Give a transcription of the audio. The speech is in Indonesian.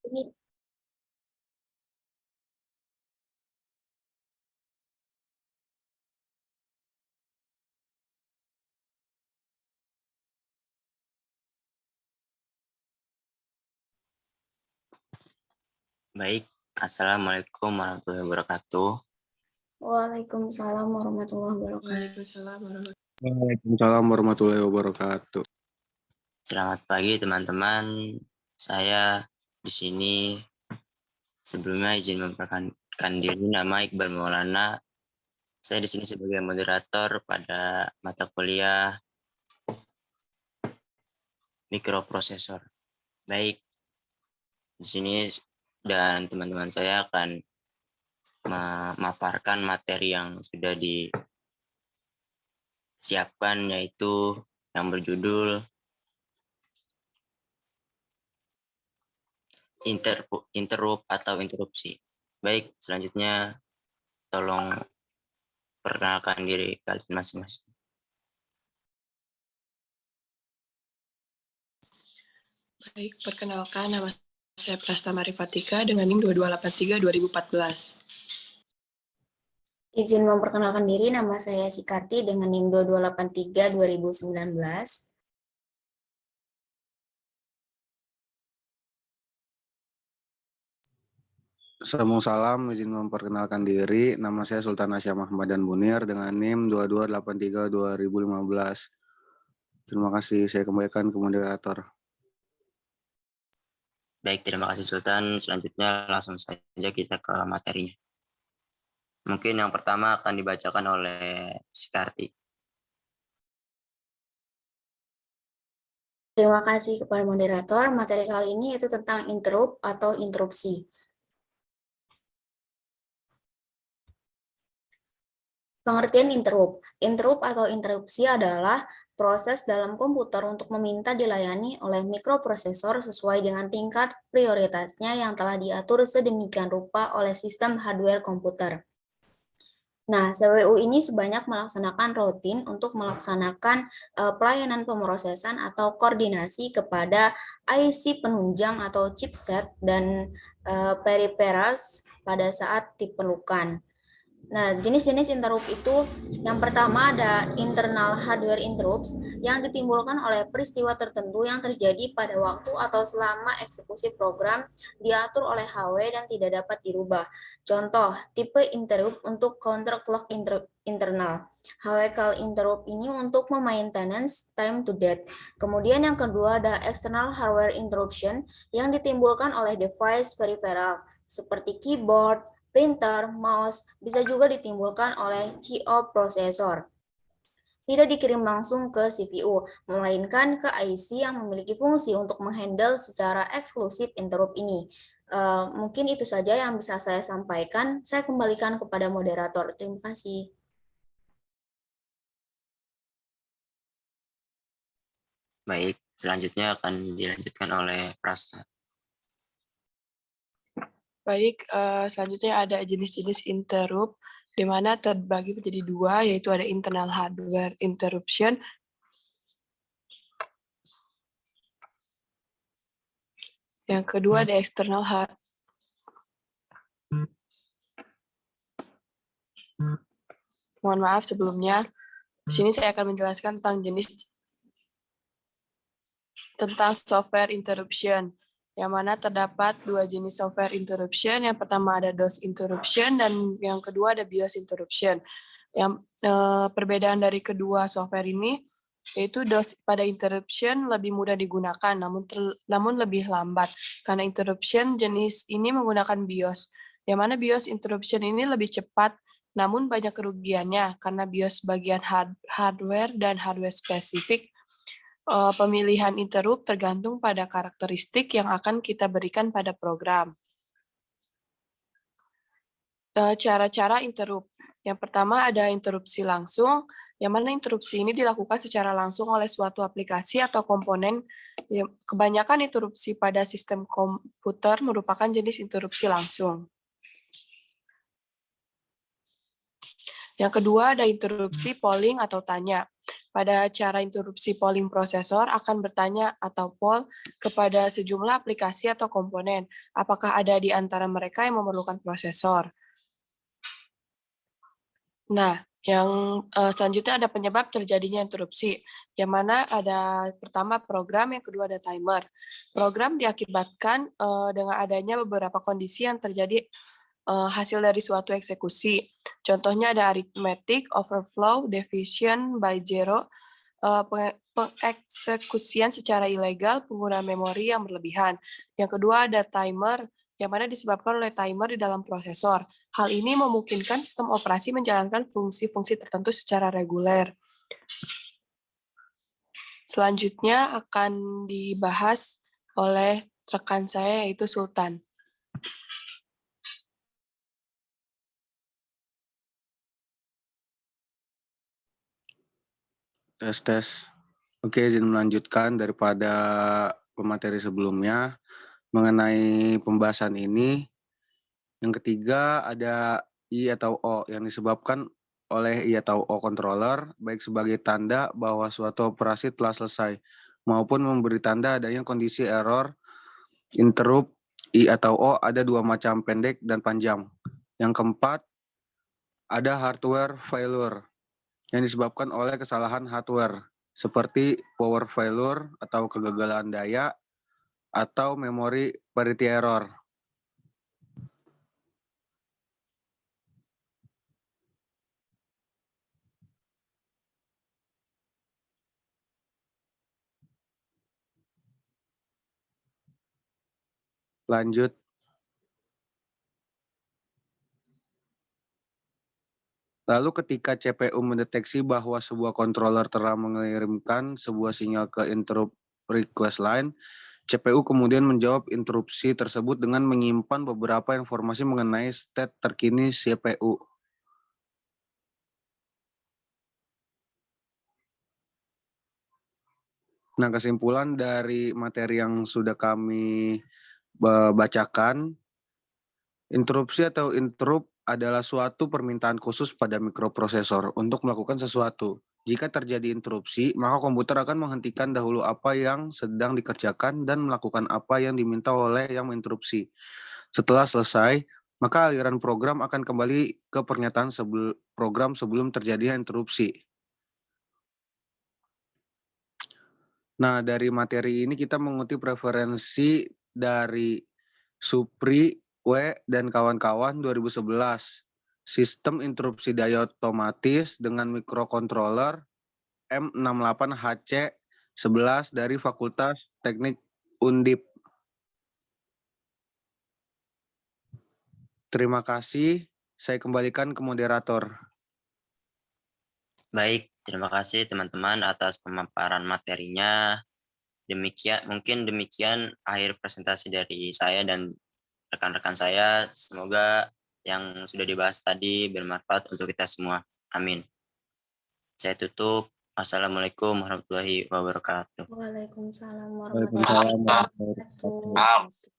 Ini Baik, Assalamualaikum warahmatullahi wabarakatuh. Waalaikumsalam warahmatullahi wabarakatuh. Waalaikumsalam warahmatullahi wabarakatuh. Selamat pagi teman-teman. Saya di sini sebelumnya izin memperkenalkan diri, nama Iqbal Maulana. Saya di sini sebagai moderator pada mata kuliah mikroprosesor. Baik, di sini dan teman-teman saya akan memaparkan materi yang sudah disiapkan, yaitu yang berjudul interrupt atau interupsi. Baik, selanjutnya tolong perkenalkan diri kalian masing-masing. Baik, perkenalkan nama saya Prasta Marifatika dengan NIM 2283-2014. Izin memperkenalkan diri, nama saya Sikarti dengan NIM 2283-2019. Salam, izin memperkenalkan diri. Nama saya Sultan Asyam Ahmad dan Munir dengan NIM 2283-2015. Terima kasih, saya kembalikan ke moderator. Baik, terima kasih Sultan. Selanjutnya langsung saja kita ke materinya. Mungkin yang pertama akan dibacakan oleh Sikarti. Terima kasih kepada moderator. Materi kali ini itu tentang interrupt atau interupsi. Pengertian interrupt. Interrupt atau interupsi adalah proses dalam komputer untuk meminta dilayani oleh mikroprosesor sesuai dengan tingkat prioritasnya yang telah diatur sedemikian rupa oleh sistem hardware komputer. Nah, CPU ini sebanyak melaksanakan rutin untuk melaksanakan pelayanan pemrosesan atau koordinasi kepada IC penunjang atau chipset dan peripherals pada saat diperlukan. Nah, jenis-jenis interrupt itu yang pertama ada internal hardware interrupts yang ditimbulkan oleh peristiwa tertentu yang terjadi pada waktu atau selama eksekusi program diatur oleh HW dan tidak dapat dirubah. Contoh, tipe interrupt untuk counter clock internal. HW call interrupt ini untuk maintenance time to death. Kemudian yang kedua ada external hardware interruption yang ditimbulkan oleh device peripheral seperti keyboard, printer, mouse, bisa juga ditimbulkan oleh CO prosesor. Tidak dikirim langsung ke CPU, melainkan ke IC yang memiliki fungsi untuk menghandle secara eksklusif interrupt ini. Mungkin itu saja yang bisa saya sampaikan. Saya kembalikan kepada moderator. Terima kasih. Baik, selanjutnya akan dilanjutkan oleh Prasta. Baik, selanjutnya ada jenis-jenis interrupt, di mana terbagi menjadi dua, yaitu ada internal hardware interruption. Yang kedua ada external Mohon maaf sebelumnya, di sini saya akan menjelaskan tentang software interruption, yang mana terdapat dua jenis software interruption. Yang pertama ada DOS interruption dan yang kedua ada BIOS interruption. Yang perbedaan dari kedua software ini yaitu DOS pada interruption lebih mudah digunakan, namun lebih lambat karena interruption jenis ini menggunakan BIOS. Yang mana BIOS interruption ini lebih cepat, namun banyak kerugiannya karena BIOS bagian hardware dan hardware spesifik. Pemilihan interrupt tergantung pada karakteristik yang akan kita berikan pada program. Cara-cara interrupt. Yang pertama ada interupsi langsung, yang mana interupsi ini dilakukan secara langsung oleh suatu aplikasi atau komponen. Kebanyakan interupsi pada sistem komputer merupakan jenis interupsi langsung. Yang kedua ada interupsi polling atau tanya. Pada cara interupsi polling prosesor akan bertanya atau poll kepada sejumlah aplikasi atau komponen. Apakah ada di antara mereka yang memerlukan prosesor? Nah, yang selanjutnya ada penyebab terjadinya interupsi, yang mana ada pertama program, yang kedua ada timer. Program diakibatkan dengan adanya beberapa kondisi yang terjadi hasil dari suatu eksekusi. Contohnya ada arithmetic, overflow, division by zero, pengeksekusian secara ilegal, penggunaan memori yang berlebihan. Yang kedua ada timer, yang mana disebabkan oleh timer di dalam prosesor. Hal ini memungkinkan sistem operasi menjalankan fungsi-fungsi tertentu secara reguler. Selanjutnya akan dibahas oleh rekan saya yaitu Sultan. Tes. Oke, izin melanjutkan daripada pemateri sebelumnya mengenai pembahasan ini. Yang ketiga ada I atau O yang disebabkan oleh I atau O controller, baik sebagai tanda bahwa suatu operasi telah selesai, maupun memberi tanda adanya kondisi error. Interrupt I atau O ada dua macam, pendek dan panjang. Yang keempat, ada hardware failure yang disebabkan oleh kesalahan hardware, seperti power failure atau kegagalan daya, atau memory parity error. Lanjut. Lalu ketika CPU mendeteksi bahwa sebuah controller telah mengirimkan sebuah sinyal ke interrupt request line, CPU kemudian menjawab interupsi tersebut dengan menyimpan beberapa informasi mengenai state terkini CPU. Nah, kesimpulan dari materi yang sudah kami bacakan, interupsi atau interrupt adalah suatu permintaan khusus pada mikroprosesor untuk melakukan sesuatu. Jika terjadi interupsi, maka komputer akan menghentikan dahulu apa yang sedang dikerjakan dan melakukan apa yang diminta oleh yang menginterupsi. Setelah selesai, maka aliran program akan kembali ke pernyataan program sebelum terjadinya interupsi. Nah, dari materi ini kita mengutip referensi dari Supri, W, dan kawan-kawan 2011. Sistem interupsi daya otomatis dengan mikrokontroler M68HC11 dari Fakultas Teknik Undip. Terima kasih. Saya kembalikan ke moderator. Baik, terima kasih teman-teman atas pemaparan materinya. Mungkin demikian akhir presentasi dari saya dan rekan-rekan saya. Semoga yang sudah dibahas tadi bermanfaat untuk kita semua. Amin. Saya tutup. Assalamualaikum warahmatullahi wabarakatuh. Waalaikumsalam Waalaikumsalam warahmatullahi wabarakatuh. warahmatullahi wabarakatuh.